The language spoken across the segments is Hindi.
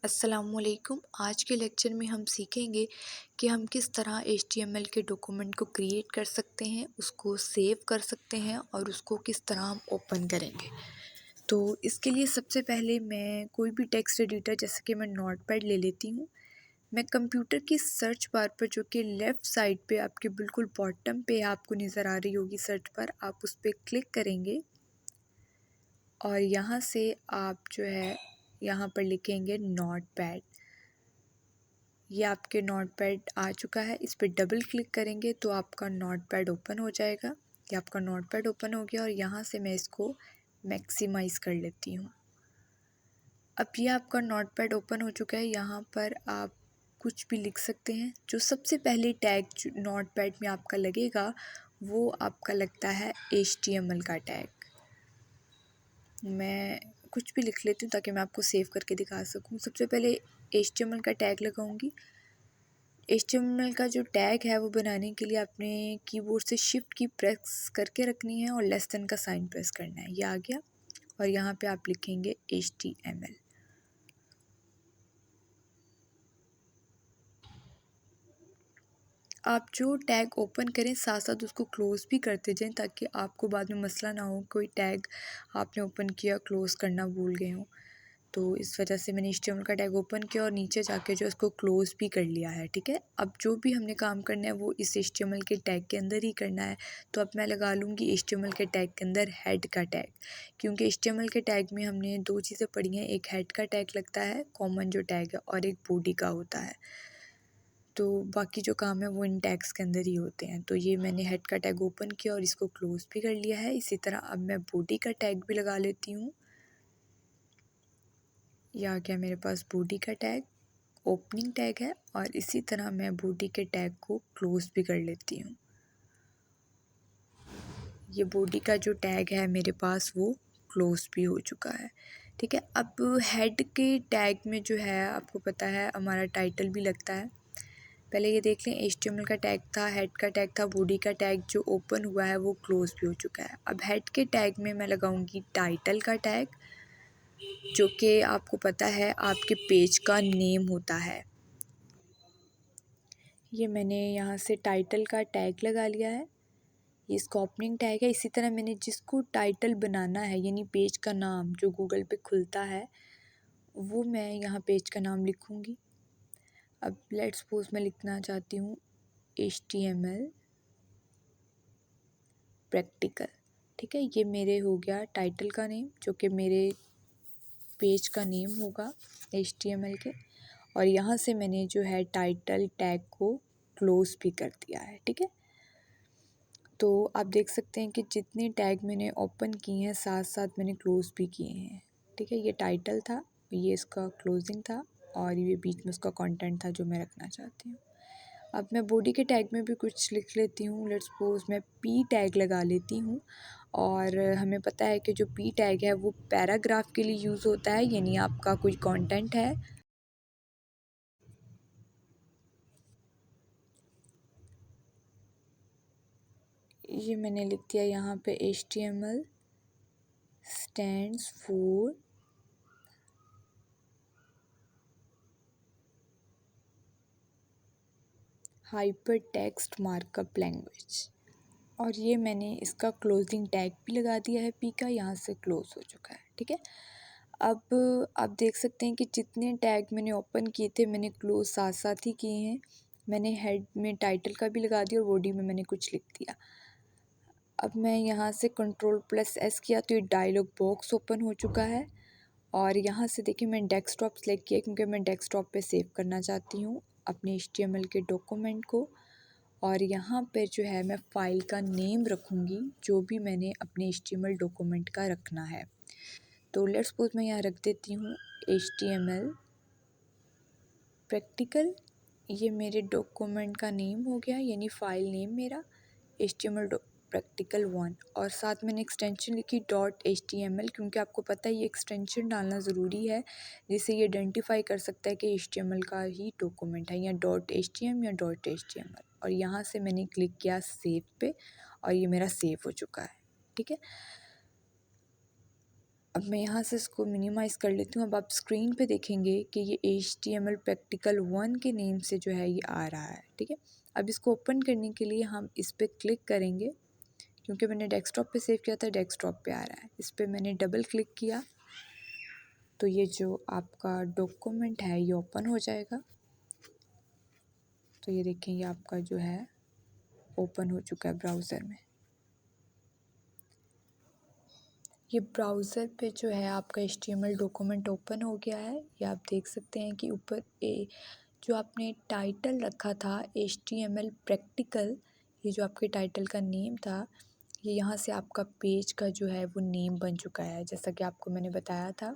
अस्सलामुअलैकुम। आज के लेक्चर में हम सीखेंगे कि हम किस तरह HTML के डॉक्यूमेंट को क्रिएट कर सकते हैं, उसको सेव कर सकते हैं और उसको किस तरह हम ओपन करेंगे। तो इसके लिए सबसे पहले मैं कोई भी टेक्स्ट एडिटर, जैसे कि मैं नोटपैड ले लेती हूँ। मैं कंप्यूटर की सर्च बार पर, जो कि लेफ़्ट साइड पे आपके बिल्कुल बॉटम पे आपको नज़र आ रही होगी सर्च बार, आप उस पर क्लिक करेंगे और यहाँ से आप जो है यहाँ पर लिखेंगे नोटपैड। ये आपके नोटपैड आ चुका है, इस पर डबल क्लिक करेंगे तो आपका नोटपैड ओपन हो जाएगा। ये आपका नोटपैड ओपन हो गया और यहाँ से मैं इसको मैक्सिमाइज़ कर लेती हूँ। अब ये आपका नोटपैड ओपन हो चुका है। यहाँ पर आप कुछ भी लिख सकते हैं। जो सबसे पहले टैग जो नोटपैड में आपका लगेगा वो आपका लगता है HTML का टैग। मैं कुछ भी लिख लेती हूँ ताकि मैं आपको सेव करके दिखा सकूँ। सबसे पहले HTML का टैग लगाऊंगी। HTML का जो टैग है वो बनाने के लिए आपने कीबोर्ड से शिफ्ट की प्रेस करके रखनी है और लेस देन का साइन प्रेस करना है। ये आ गया और यहाँ पे आप लिखेंगे HTML। आप जो टैग ओपन करें साथ साथ उसको क्लोज़ भी करते जाएं ताकि आपको बाद में मसला ना हो, कोई टैग आपने ओपन किया क्लोज़ करना भूल गए हों। तो इस वजह से मैंने HTML का टैग ओपन किया और नीचे जाके जो इसको क्लोज़ भी कर लिया है। ठीक है, अब जो भी हमने काम करना है वो इस HTML के टैग के अंदर ही करना है। तो अब मैं लगा लूँगी HTML के टैग के अंदर हेड का टैग, क्योंकि HTML के टैग में हमने दो चीज़ें पढ़ी हैं, एक हेड का टैग लगता है कॉमन जो टैग है और एक बॉडी का होता है। तो बाकी जो काम है वो इन टैग्स के अंदर ही होते हैं। तो ये मैंने हेड का टैग ओपन किया और इसको क्लोज़ भी कर लिया है। इसी तरह अब मैं बॉडी का टैग भी लगा लेती हूँ। यह आ गया मेरे पास बॉडी का टैग, ओपनिंग टैग है और इसी तरह मैं बॉडी के टैग को क्लोज़ भी कर लेती हूँ। ये बॉडी का जो टैग है मेरे पास वो क्लोज़ भी हो चुका है। ठीक है, अब हेड के टैग में जो है आपको पता है हमारा टाइटल भी लगता है। पहले ये देख लें, HTML का टैग था, हेड का टैग था, बॉडी का टैग जो ओपन हुआ है वो क्लोज़ भी हो चुका है। अब हेड के टैग में मैं लगाऊंगी टाइटल का टैग, जो कि आपको पता है आपके पेज का नेम होता है। ये मैंने यहाँ से टाइटल का टैग लगा लिया है। ये इसका ओपनिंग टैग है। इसी तरह मैंने जिसको टाइटल बनाना है, यानी पेज का नाम जो गूगल पे खुलता है, वो मैं यहाँ पेज का नाम लिखूँगी। अब लेट्स सपोज मैं लिखना चाहती हूँ HTML प्रैक्टिकल। ठीक है, ये मेरे हो गया टाइटल का नेम, जो कि मेरे पेज का नेम होगा HTML के। और यहाँ से मैंने जो है टाइटल टैग को क्लोज़ भी कर दिया है। ठीक है, तो आप देख सकते हैं कि जितने टैग मैंने ओपन किए हैं साथ साथ मैंने क्लोज़ भी किए हैं। ठीक है, ये टाइटल था, ये इसका क्लोजिंग था और ये बीच में उसका कंटेंट था जो मैं रखना चाहती हूँ। अब मैं बॉडी के टैग में भी कुछ लिख लेती हूँ। लेट्स सपोज मैं P टैग लगा लेती हूँ और हमें पता है कि जो P टैग है वो पैराग्राफ के लिए यूज़ होता है, यानी आपका कोई कंटेंट है। ये मैंने लिख दिया यहाँ पे HTML stands for hyper text markup language. और ये मैंने इसका क्लोजिंग टैग भी लगा दिया है P का, यहाँ से क्लोज़ हो चुका है। ठीक है, अब आप देख सकते हैं कि जितने टैग मैंने ओपन किए थे मैंने क्लोज़ साथ साथ ही किए हैं। मैंने हेड में टाइटल का भी लगा दिया और बॉडी में मैंने कुछ लिख दिया। अब मैं यहाँ से Ctrl+S किया तो ये डायलॉग बॉक्स ओपन हो चुका है और यहाँ से देखिए मैं डेस्कटॉप सेलेक्ट किया क्योंकि मैं डेस्कटॉप पे सेव करना चाहती हूँ अपने HTML के डॉक्यूमेंट को। और यहाँ पे जो है मैं फ़ाइल का नेम रखूँगी जो भी मैंने अपने HTML डॉक्यूमेंट का रखना है। तो लेट्स सपोज मैं यहाँ रख देती हूँ HTML प्रैक्टिकल। ये मेरे डॉक्यूमेंट का नेम हो गया, यानी फ़ाइल नेम मेरा HTML प्रैक्टिकल 1। और साथ मैंने एक्सटेंशन लिखी .html, क्योंकि आपको पता है ये एक्सटेंशन डालना ज़रूरी है जिससे ये आइडेंटिफाई कर सकता है कि HTML का ही डॉक्यूमेंट है, या .htm या .html। और यहाँ से मैंने क्लिक किया सेव पे और ये मेरा सेव हो चुका है। ठीक है, अब मैं यहाँ से इसको मिनिमाइज़ कर लेती हूँ। अब आप स्क्रीन पे देखेंगे कि ये HTML प्रैक्टिकल 1 के नेम से जो है ये आ रहा है, ठीक है। अब इसको ओपन करने के लिए हम इस पर क्लिक करेंगे, क्योंकि मैंने डेस्कटॉप पे सेव किया था, डेस्कटॉप पे आ रहा है। इस पर मैंने डबल क्लिक किया तो ये जो आपका डॉक्यूमेंट है ये ओपन हो जाएगा। तो ये देखें, ये आपका जो है ओपन हो चुका है ब्राउज़र में। ये ब्राउज़र पे जो है आपका HTML डॉक्यूमेंट ओपन हो गया है। ये आप देख सकते हैं कि ऊपर जो आपने टाइटल रखा था HTML प्रैक्टिकल, ये जो आपके टाइटल का नेम था, ये यहाँ से आपका पेज का जो है वो नेम बन चुका है, जैसा कि आपको मैंने बताया था।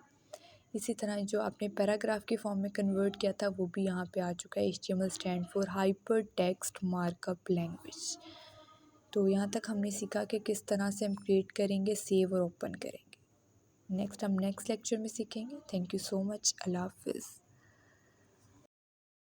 इसी तरह जो आपने पैराग्राफ के फॉर्म में कन्वर्ट किया था वो भी यहाँ पे आ चुका है। HTML stand for hyper text markup language. तो यहाँ तक हमने सीखा कि किस तरह से हम क्रिएट करेंगे, सेव और ओपन करेंगे। नेक्स्ट हम नेक्स्ट लेक्चर में सीखेंगे। Thank you so much. अल्लाह हाफिज़।